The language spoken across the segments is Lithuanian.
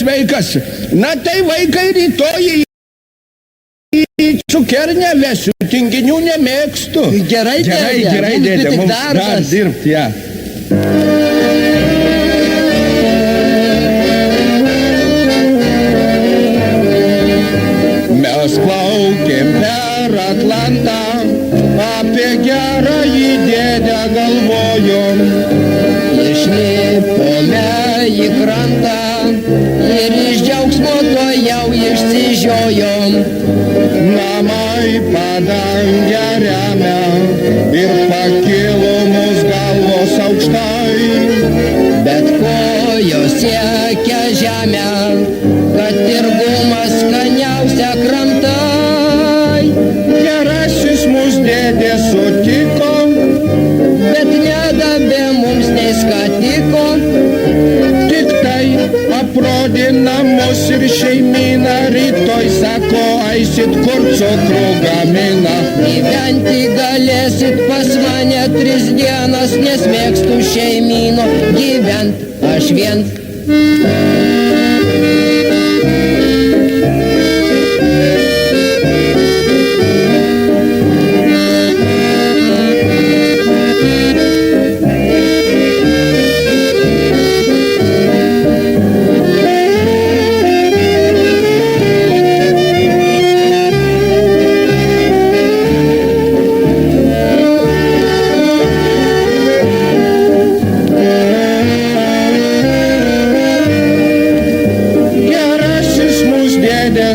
sveikas. Na tai vaikai rytoj į cukernę vesiu, tinginių nemėgstu. Gerai, dėdė, mums dar dirbti, ja. Mes plaukėm per Atlantą, apie gerąjį dėdę galvojom. Išlipome į krantą ir iš džiaugsmo to jau išsižiojom. Namai padangę remia ir pakilo mūsų galvos aukštai. Bet kojos siekia žemę, kad ir gumas skaniausia kramtai. Gerasis mūsų dėdė sutiko, bet nedavė mums nei skatiko. tik tai aprodė namus ir šeimyną, rytoj sako, eisit kur cukrų gamina. Gyventi galėsit pas mane 3 dienas, nes mėgstu šeimyno gyvent aš vien.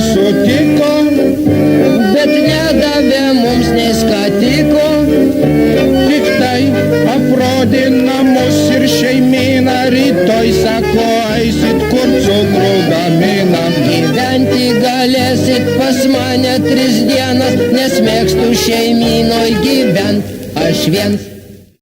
Sutiko, Bet nedavė mums nei skatiko. tik tai aprodė namus ir šeimyną, rytoj sako, eisit kur cukrų gamina. Gyventi galėsit pas mane 3 dienas, nes mėgstu šeimynoj gyvent aš vien.